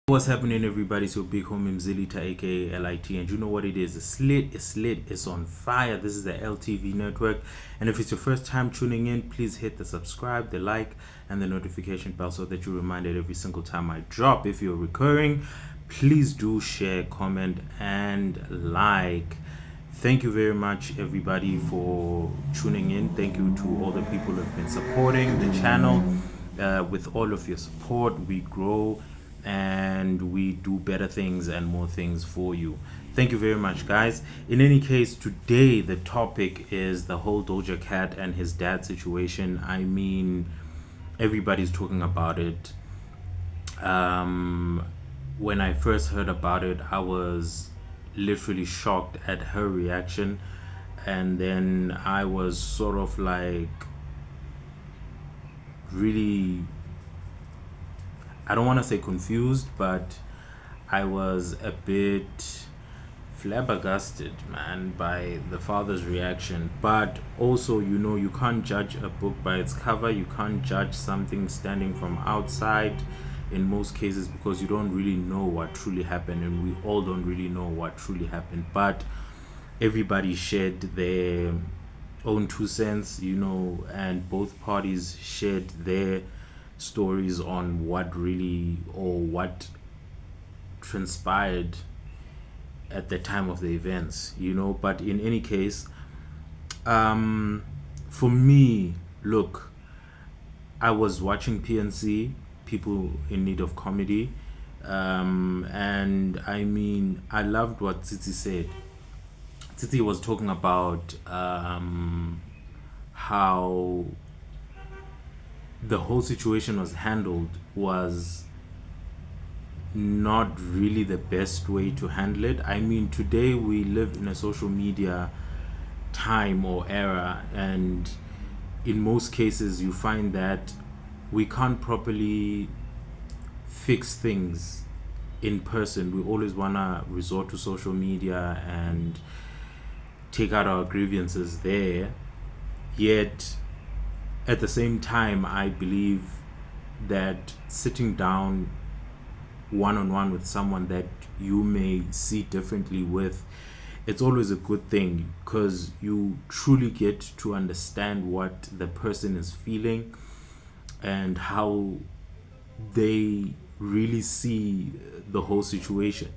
What's happening, everybody? So big homie Mzi'litha, aka LIT, and you know what it is? It's lit, it's on fire. This is the LTV network, and if it's your first time tuning in, please hit the subscribe, the like, and the notification bell so that you're reminded every single time I drop. If you're recurring, please do share, comment, and like. Thank you very much, everybody, for tuning in. Thank you to all the people who have been supporting the channel. With all of your support, we grow and we do better things and more things for you. Thank you very much, guys. In any case, today the topic is the whole Doja Cat and his dad situation. I mean, everybody's talking about it. Um, when I first heard about it, I was literally shocked at her reaction. And then I was sort of like really, I don't want to say confused, but I was a bit flabbergasted, man, by the father's reaction. But also, you can't judge a book by its cover. You can't judge something standing from outside in most cases because you don't really know what truly happened, and we all don't really know what truly happened. But everybody shared their own 2 cents, and both parties shared their stories on what really or what transpired at the time of the events. But in any case, for me, look, I was watching PNC, People in Need of Comedy, and I mean, I loved what Titi said. Titi was talking about how the whole situation was handled was not really the best way to handle it. I mean, today we live in a social media time or era, and in most cases, you find that we can't properly fix things in person. We always want to resort to social media and take out our grievances there. Yet, at the same time, I believe that sitting down one on one with someone that you may see differently with, it's always a good thing because you truly get to understand what the person is feeling and how they really see the whole situation.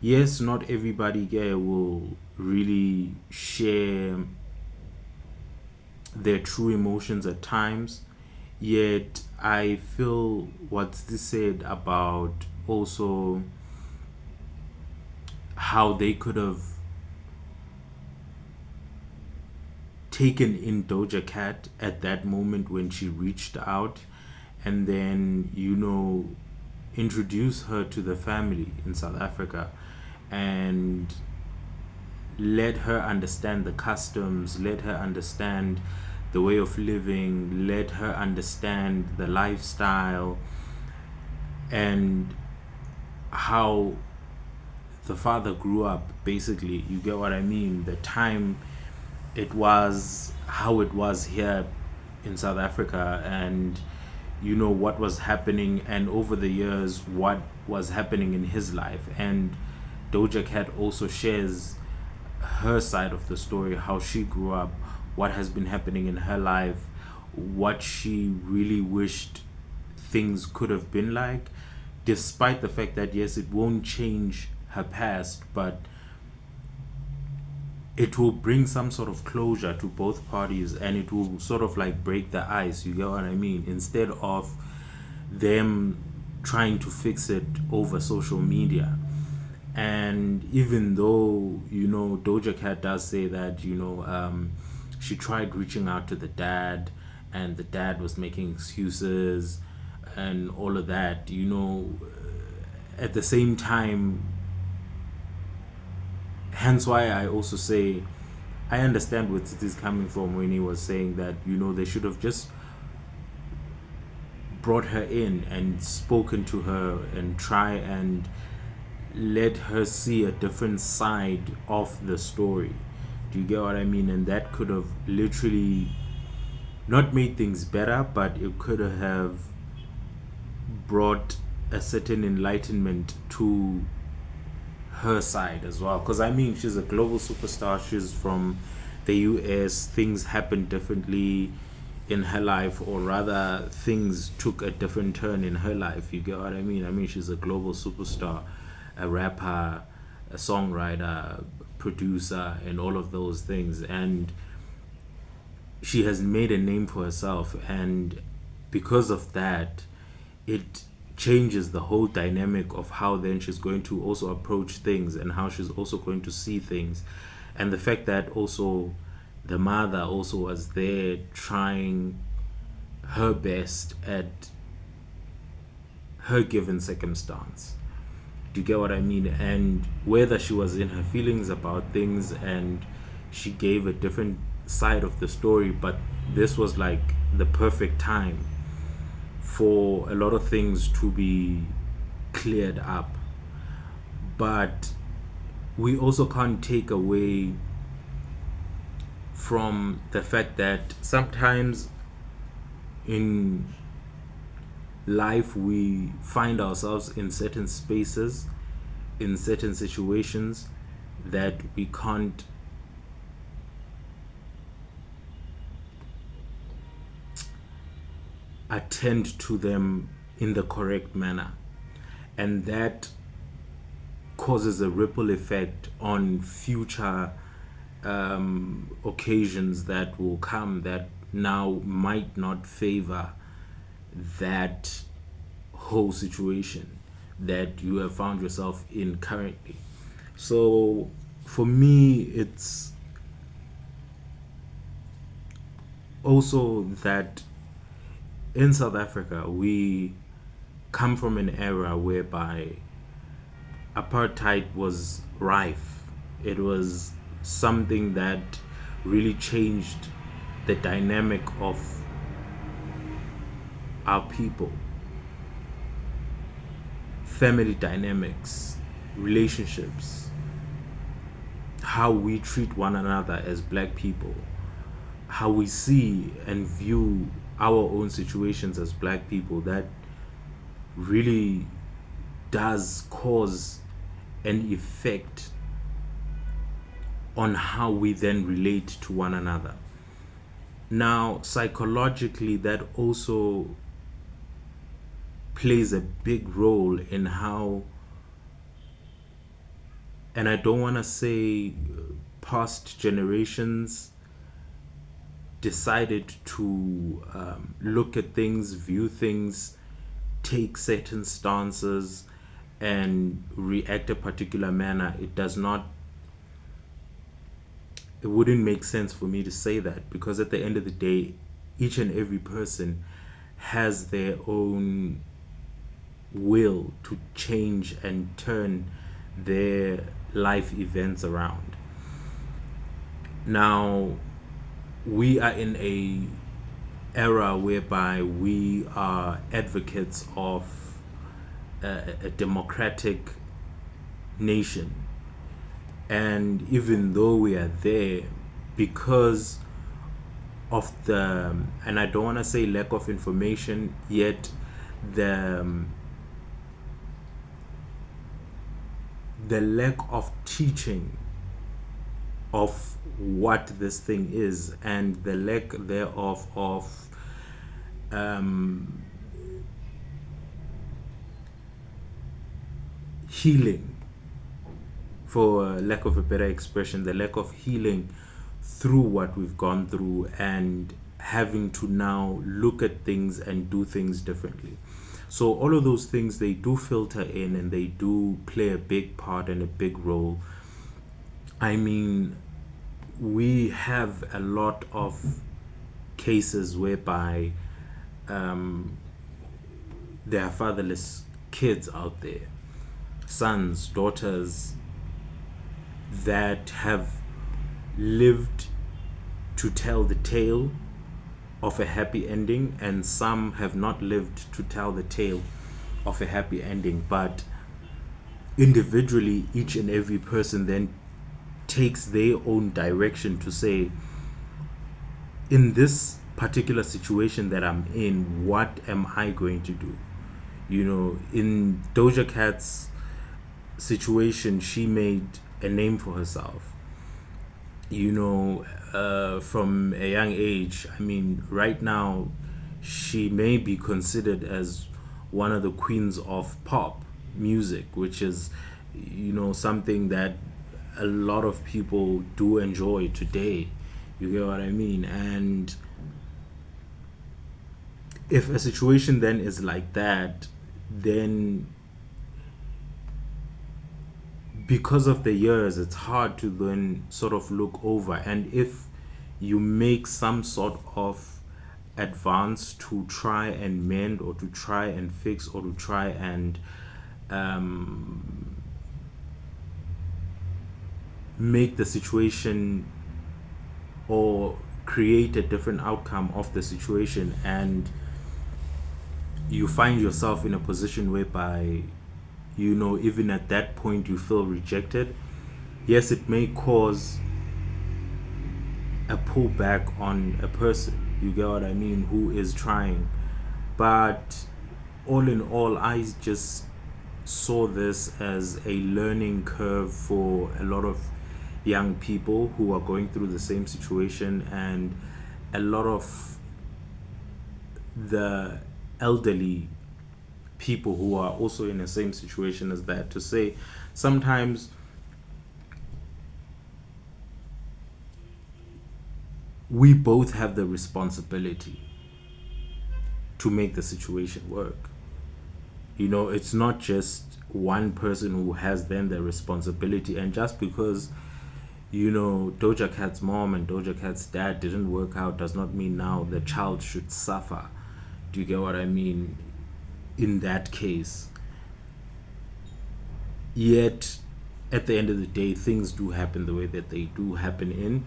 Yes, not everybody here will really share their true emotions at times. Yet, I feel what's this said about also how they could have taken in Doja Cat at that moment when she reached out, and then, introduce her to the family in South Africa and let her understand the customs, let her understand the way of living, let her understand the lifestyle, and how the father grew up. Basically, you get what I mean? The time it was, how it was here in South Africa, and what was happening, and over the years, what was happening in his life. And Doja Cat also shares her side of the story, how she grew up, what has been happening in her life, what she really wished things could have been like, despite the fact that, yes, it won't change her past, but it will bring some sort of closure to both parties, and it will sort of like break the ice. You get what I mean? Instead of them trying to fix it over social media. And even though, Doja Cat does say that, she tried reaching out to the dad, and the dad was making excuses and all of that, at the same time, hence why I also say I understand where it is coming from when he was saying that, they should have just brought her in and spoken to her and try and let her see a different side of the story. Do you get what I mean? And that could have literally not made things better, but it could have brought a certain enlightenment to her side as well. Because I mean, she's a global superstar. She's from the US. Things happen differently in her life, or rather, things took a different turn in her life. You get what I mean? I mean, she's a global superstar, a rapper, a songwriter, producer, and all of those things. And she has made a name for herself. And because of that, it changes the whole dynamic of how then she's going to also approach things and how she's also going to see things. And the fact that also the mother also was there trying her best at her given circumstance. Do you get what I mean? And whether she was in her feelings about things and she gave a different side of the story, but this was like the perfect time for a lot of things to be cleared up. But we also can't take away from the fact that sometimes in life we find ourselves in certain spaces, in certain situations that we can't attend to them in the correct manner. And that causes a ripple effect on future occasions that will come that now might not favor that whole situation that you have found yourself in currently. So for me, it's also that in South Africa, we come from an era whereby apartheid was rife. It was something that really changed the dynamic of our people, family dynamics, relationships, how we treat one another as black people, how we see and view our own situations as black people. That really does cause an effect on how we then relate to one another. Now, psychologically, that also plays a big role in how, and I don't want to say past generations decided to look at things, view things, take certain stances, and react a particular manner. It wouldn't make sense for me to say that, because at the end of the day, each and every person has their own will to change and turn their life events around. Now, we are in a era whereby we are advocates of a democratic nation. And even though we are there, because of the, and I don't want to say lack of information, yet the lack of teaching of what this thing is, and the lack thereof of healing, for lack of a better expression, the lack of healing through what we've gone through, and having to now look at things and do things differently. So all of those things, they do filter in and they do play a big part and a big role. I mean, we have a lot of cases whereby there are fatherless kids out there, sons, daughters, that have lived to tell the tale of a happy ending, and some have not lived to tell the tale of a happy ending. But individually, each and every person then takes their own direction to say, in this particular situation that I'm in, what am I going to do? In Doja Cat's situation, she made a name for herself, from a young age. I mean, right now, she may be considered as one of the queens of pop music, which is, something that a lot of people do enjoy today. You get what I mean? And if a situation then is like that, then because of the years, it's hard to then sort of look over. And if you make some sort of advance to try and mend, or to try and fix, or to try and make the situation, or create a different outcome of the situation, and you find yourself in a position whereby, even at that point you feel rejected, yes, it may cause a pullback on a person, you get what I mean, who is trying. But all in all, I just saw this as a learning curve for a lot of young people who are going through the same situation, and a lot of the elderly people who are also in the same situation as that, to say sometimes we both have the responsibility to make the situation work. It's not just one person who has then the responsibility, and just because Doja Cat's mom and Doja Cat's dad didn't work out does not mean now the child should suffer. Do you get what I mean? In that case, yet at the end of the day, things do happen the way that they do happen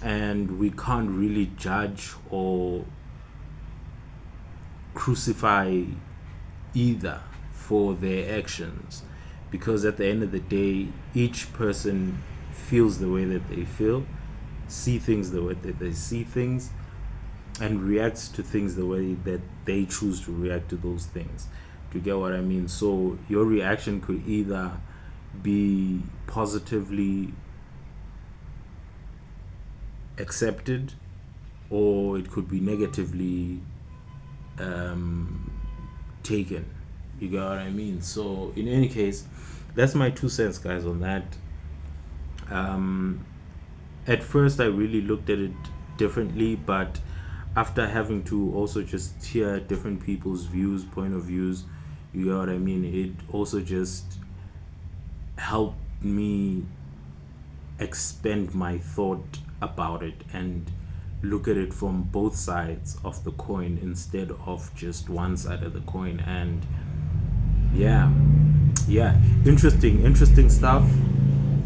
and we can't really judge or crucify either for their actions, because at the end of the day, each person feels the way that they feel, see things the way that they see things, and reacts to things the way that they choose to react to those things. Do you get what I mean? So your reaction could either be positively accepted, or it could be negatively taken. You get what I mean? So in any case, that's my 2 cents, guys, on that. At first, I really looked at it differently, but after having to also just hear different people's views, point of views, you get what I mean, it also just helped me expand my thought about it and look at it from both sides of the coin instead of just one side of the coin. And yeah, interesting stuff.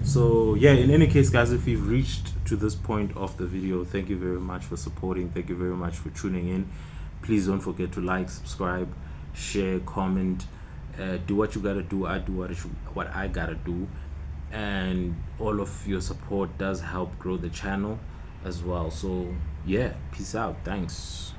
So yeah, in any case, guys, if you've reached to this point of the video, thank you very much for supporting, thank you very much for tuning in. Please don't forget to like, subscribe, share, comment, do what you gotta do. I do what I gotta do, and all of your support does help grow the channel as well. So yeah, peace out, thanks.